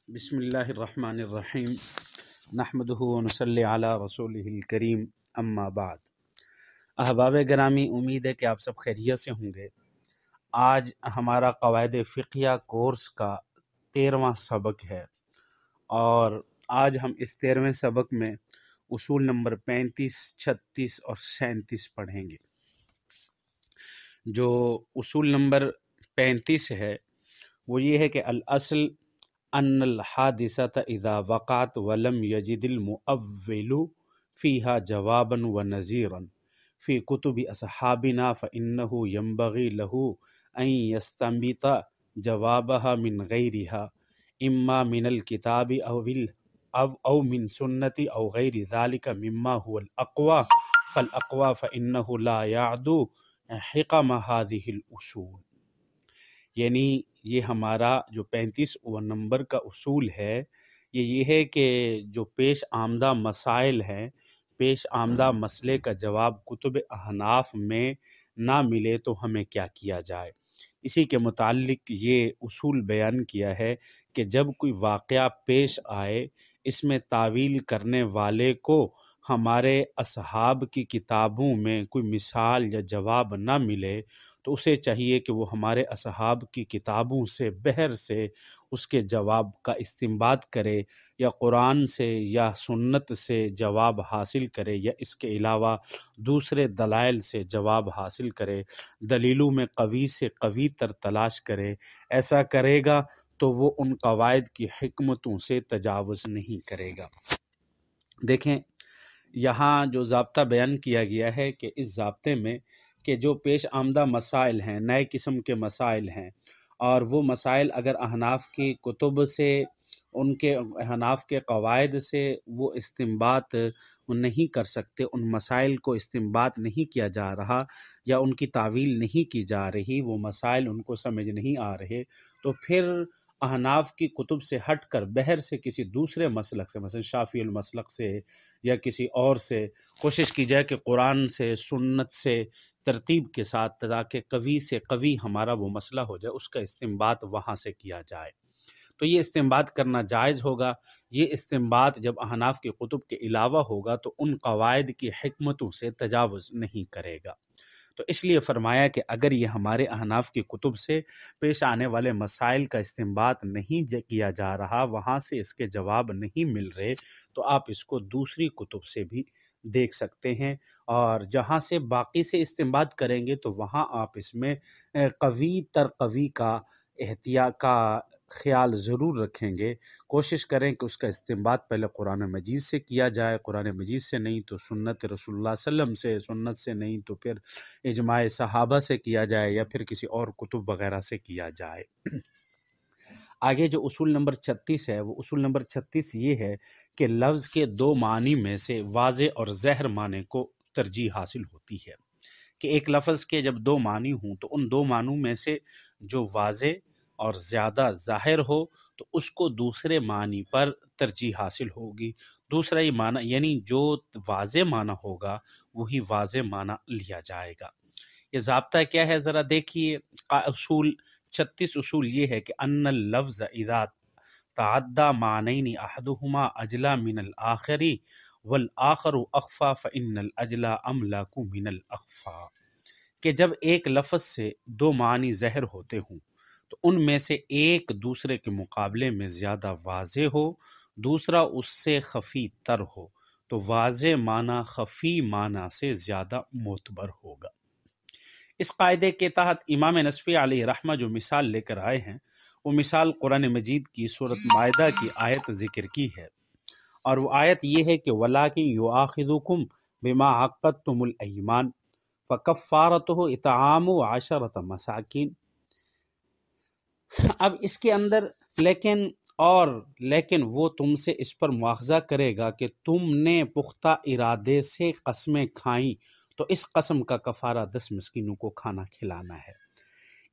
بسم اللہ الرحمن الرحیم نحمدہ ونصلی علی رسولہ الکریم اما بعد۔ احباب گرامی، امید ہے کہ آپ سب خیریت سے ہوں گے۔ آج ہمارا قواعد فقہیہ کورس کا 13واں سبق ہے اور آج ہم اس 13ویں سبق میں اصول نمبر 35، 36 اور 37 پڑھیں گے۔ جو اصول نمبر 35 ہے وہ یہ ہے کہ الاصل ان الحادثة اذا وقعت ولم يجد المؤول فيها جوابا ونظيرا في كتب اصحابنا فانه ينبغي له ان يستنبط جوابها من غيرها اما من الكتاب او من سنة او غير ذلك مما هو الاقوى فالاقوى فانه لا يعدو حكم هذه الاصول۔ یعنی یہ ہمارا جو 35 نمبر کا اصول ہے یہ ہے کہ جو پیش آمدہ مسائل ہیں، پیش آمدہ مسئلے کا جواب کتب احناف میں نہ ملے تو ہمیں کیا کیا جائے۔ اسی کے متعلق یہ اصول بیان کیا ہے کہ جب کوئی واقعہ پیش آئے، اس میں تعویل کرنے والے کو ہمارے اصحاب کی کتابوں میں کوئی مثال یا جواب نہ ملے تو اسے چاہیے کہ وہ ہمارے اصحاب کی کتابوں سے بہر سے اس کے جواب کا استنباط کرے، یا قرآن سے یا سنت سے جواب حاصل کرے، یا اس کے علاوہ دوسرے دلائل سے جواب حاصل کرے، دلیلوں میں قوی سے قوی تر تلاش کرے۔ ایسا کرے گا تو وہ ان قواعد کی حکمتوں سے تجاوز نہیں کرے گا۔ دیکھیں، یہاں جو ضابطہ بیان کیا گیا ہے کہ اس ضابطے میں کہ جو پیش آمدہ مسائل ہیں، نئے قسم کے مسائل ہیں، اور وہ مسائل اگر احناف کی کتب سے، ان کے احناف کے قواعد سے وہ استنباط نہیں کر سکتے، ان مسائل کو استنباط نہیں کیا جا رہا یا ان کی تعویل نہیں کی جا رہی، وہ مسائل ان کو سمجھ نہیں آ رہے، تو پھر احناف کی کتب سے ہٹ کر بہر سے کسی دوسرے مسلک سے، مثلا شافعی المسلک سے یا کسی اور سے کوشش کی جائے کہ قرآن سے، سنت سے ترتیب کے ساتھ، تاکہ قوی سے قوی ہمارا وہ مسئلہ ہو جائے، اس کا استنباط وہاں سے کیا جائے۔ تو یہ استنباط کرنا جائز ہوگا۔ یہ استنباط جب احناف کی کتب کے علاوہ ہوگا تو ان قواعد کی حکمتوں سے تجاوز نہیں کرے گا۔ تو اس لیے فرمایا کہ اگر یہ ہمارے احناف کی کتب سے پیش آنے والے مسائل کا استنباط نہیں کیا جا رہا، وہاں سے اس کے جواب نہیں مل رہے، تو آپ اس کو دوسری کتب سے بھی دیکھ سکتے ہیں، اور جہاں سے باقی سے استنباط کریں گے تو وہاں آپ اس میں قوی تر قوی کا احتیاط کا خیال ضرور رکھیں گے۔ کوشش کریں کہ اس کا استنباط پہلے قرآن مجید سے کیا جائے، قرآن مجید سے نہیں تو سنت رسول اللہ صلی اللہ علیہ وسلم سے، سنت سے نہیں تو پھر اجماع صحابہ سے کیا جائے، یا پھر کسی اور کتب وغیرہ سے کیا جائے۔ آگے جو اصول نمبر 36 ہے، وہ اصول نمبر 36 یہ ہے کہ لفظ کے دو معنی میں سے واضح اور ظاہر معنی کو ترجیح حاصل ہوتی ہے، کہ ایک لفظ کے جب دو معنی ہوں تو ان دو معنوں میں سے جو واضح اور زیادہ ظاہر ہو تو اس کو دوسرے معنی پر ترجیح حاصل ہوگی۔ دوسرا یہ معنی، یعنی جو واضح معنی ہوگا وہی واضح معنی لیا جائے گا۔ یہ ضابطہ کیا ہے ذرا دیکھیے۔ اصول 36 اصول یہ ہے کہ ان اللفظ اذا تعدى معنین احدهما اجلا من الاخر والآخر اخفى فان الاجلا املاک من الاخفى، کہ جب ایک لفظ سے دو معنی ظاہر ہوتے ہوں تو ان میں سے ایک دوسرے کے مقابلے میں زیادہ واضح ہو، دوسرا اس سے خفی تر ہو، تو واضح معنی خفی معنی سے زیادہ معتبر ہوگا۔ اس قاعدے کے تحت امام نصفی علیہ رحمہ جو مثال لے کر آئے ہیں، وہ مثال قرآن مجید کی سورۃ مائدہ کی آیت ذکر کی ہے، اور وہ آیت یہ ہے کہ وَلَٰكِن يُؤَاخِذُكُم بِمَا عَقَّدتُّمُ الْأَيْمَانَ فَكَفَّارَتُهُ إِطْعَامُ 10 مساکین۔ اب اس کے اندر لیکن وہ تم سے اس پر مواخذہ کرے گا کہ تم نے پختہ ارادے سے قسمیں کھائیں، تو اس قسم کا کفارہ 10 مسکینوں کو کھانا کھلانا ہے۔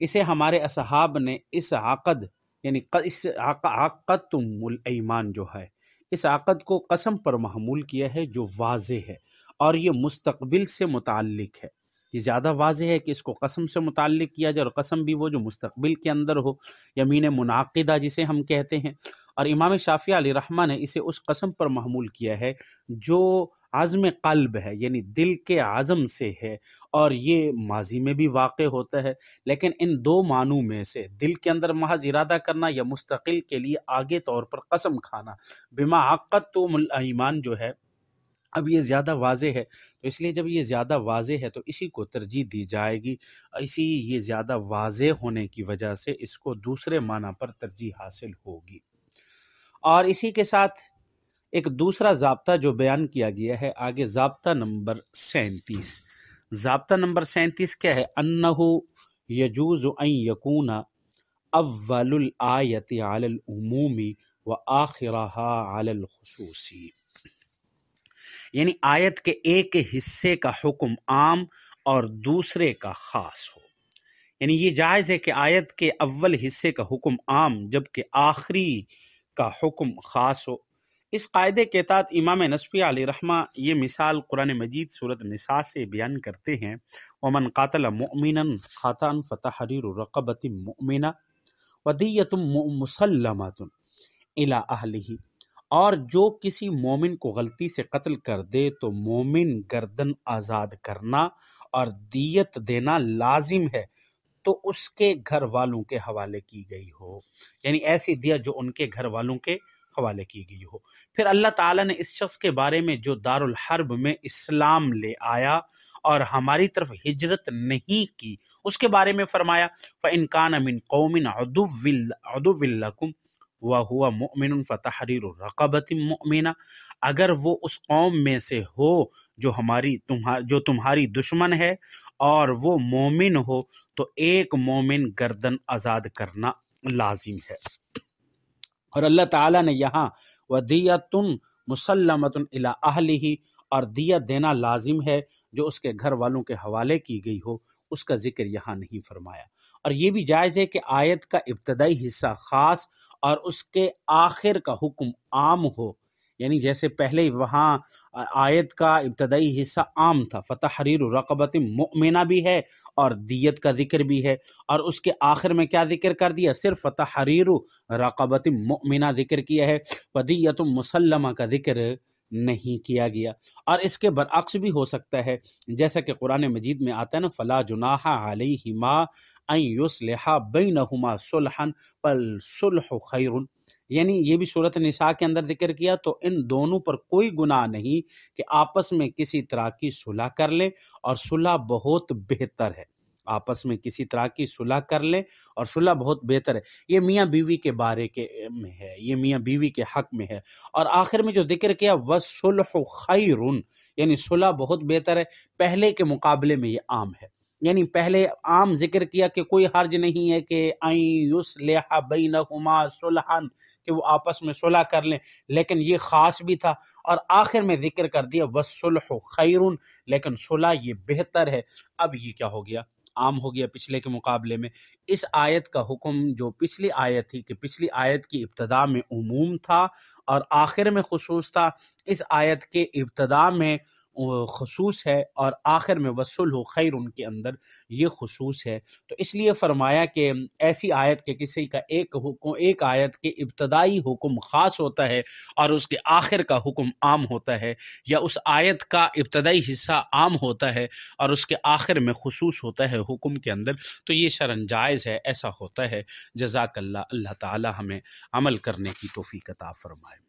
اسے ہمارے اصحاب نے اس عقد، یعنی اس عقدتم الایمان جو ہے، اس عقد کو قسم پر محمول کیا ہے جو واضح ہے، اور یہ مستقبل سے متعلق ہے، یہ زیادہ واضح ہے کہ اس کو قسم سے متعلق کیا جائے، اور قسم بھی وہ جو مستقبل کے اندر ہو، یمین منعقدہ جسے ہم کہتے ہیں۔ اور امام شافعی علیہ رحمہ نے اسے اس قسم پر محمول کیا ہے جو عزم قلب ہے، یعنی دل کے عزم سے ہے، اور یہ ماضی میں بھی واقع ہوتا ہے، لیکن ان دو معنوں میں سے دل کے اندر محض ارادہ کرنا یا مستقل کے لیے آگے طور پر قسم کھانا، بما عقدتم الایمان جو ہے، اب یہ زیادہ واضح ہے، تو اس لیے جب یہ زیادہ واضح ہے تو اسی کو ترجیح دی جائے گی، یہ زیادہ واضح ہونے کی وجہ سے اس کو دوسرے معنی پر ترجیح حاصل ہوگی۔ اور اسی کے ساتھ ایک دوسرا ضابطہ جو بیان کیا گیا ہے آگے، ضابطہ نمبر 37۔ ضابطہ نمبر 37 کیا ہے؟ انہو یجوز ان یکون اول الآیت علی العموم و آخرہا علی الخصوصی، یعنی آیت کے ایک حصے کا حکم عام اور دوسرے کا خاص ہو، یعنی یہ جائز ہے کہ آیت کے اول حصے کا حکم عام جبکہ آخری کا حکم خاص ہو۔ اس قاعدے کے تحت امام نصفی علیہ رحمہ یہ مثال قرآن مجید سورۃ النساء سے بیان کرتے ہیں، ومن قاتل مؤمنا خطأ فتحریر رقبۃ مؤمنہ ودیۃ مسلمۃ الی اہلہ، اور جو کسی مومن کو غلطی سے قتل کر دے تو مومن گردن آزاد کرنا اور دیت دینا لازم ہے تو اس کے گھر والوں کے حوالے کی گئی ہو، یعنی ایسی دیت جو ان کے گھر والوں کے حوالے کی گئی ہو۔ پھر اللہ تعالیٰ نے اس شخص کے بارے میں جو دار الحرب میں اسلام لے آیا اور ہماری طرف ہجرت نہیں کی، اس کے بارے میں فرمایا فَإِنْ كَانَ مِنْ قَوْمٍ عَدُوٍّ لَكُمْ وَهُوَ مُؤْمِنٌ فَتَحْرِيرُ رَقَبَةٍ مُؤْمِنَةٍ، اگر وہ اس قوم میں سے ہو جو تمہاری دشمن ہے اور وہ مومن ہو تو ایک مومن گردن آزاد کرنا لازم ہے۔ اور اللہ تعالیٰ نے یہاں ودیۃ مسلمۃ الی اہلہ، اور دیت دینا لازم ہے جو اس کے گھر والوں کے حوالے کی گئی ہو، اس کا ذکر یہاں نہیں فرمایا۔ اور یہ بھی جائز ہے کہ آیت کا ابتدائی حصہ خاص اور اس کے آخر کا حکم عام ہو، یعنی جیسے پہلے وہاں آیت کا ابتدائی حصہ عام تھا، فتحریر رقبۃ مؤمنہ بھی ہے اور دیت کا ذکر بھی ہے، اور اس کے آخر میں کیا ذکر کر دیا؟ صرف فتحریر رقبۃ مؤمنہ ذکر کیا ہے، ودیۃ مسلمہ کا ذکر نہیں کیا گیا۔ اور اس کے برعکس بھی ہو سکتا ہے، جیسا کہ قرآن مجید میں آتا ہے نا، فلا جناح علیہما ان یصلحا بینہما صلحا فالصلح خیر، یعنی یہ بھی سورۃ النساء کے اندر ذکر کیا، تو ان دونوں پر کوئی گناہ نہیں کہ آپس میں کسی طرح کی صلح کر لیں، اور صلح بہت بہتر ہے، آپس میں کسی طرح کی صلح کر لیں اور صلح بہت بہتر ہے۔ یہ میاں بیوی کے بارے میں ہے، یہ میاں بیوی کے حق میں ہے۔ اور آخر میں جو ذکر کیا وَالصُّلْحُ خَيْرٌ، یعنی صلح بہت بہتر ہے، پہلے کے مقابلے میں یہ عام ہے، یعنی پہلے عام ذکر کیا کہ کوئی حرج نہیں ہے کہ ان یصلح بینہما صلحا، کہ وہ آپس میں صلح کر لیں، لیکن یہ خاص بھی تھا، اور آخر میں ذکر کر دیا وَالصُّلْحُ خَيْرٌ، لیکن صلح یہ بہتر ہے۔ اب یہ کیا ہو گیا؟ عام ہو گیا پچھلے کے مقابلے میں۔ اس آیت کا حکم جو پچھلی آیت تھی کہ پچھلی آیت کی ابتدا میں عموم تھا اور آخر میں خصوص تھا، اس آیت کے ابتدا میں خصوص ہے اور آخر میں وصلہ خیر ان کے اندر یہ خصوص ہے۔ تو اس لیے فرمایا کہ ایسی آیت کے کسی کا ایک آیت کے ابتدائی حکم خاص ہوتا ہے اور اس کے آخر کا حکم عام ہوتا ہے، یا اس آیت کا ابتدائی حصہ عام ہوتا ہے اور اس کے آخر میں خصوص ہوتا ہے حکم کے اندر، تو یہ شرعاً جائز ہے، ایسا ہوتا ہے۔ جزاک اللہ، اللہ تعالی ہمیں عمل کرنے کی توفیق عطا فرمائے۔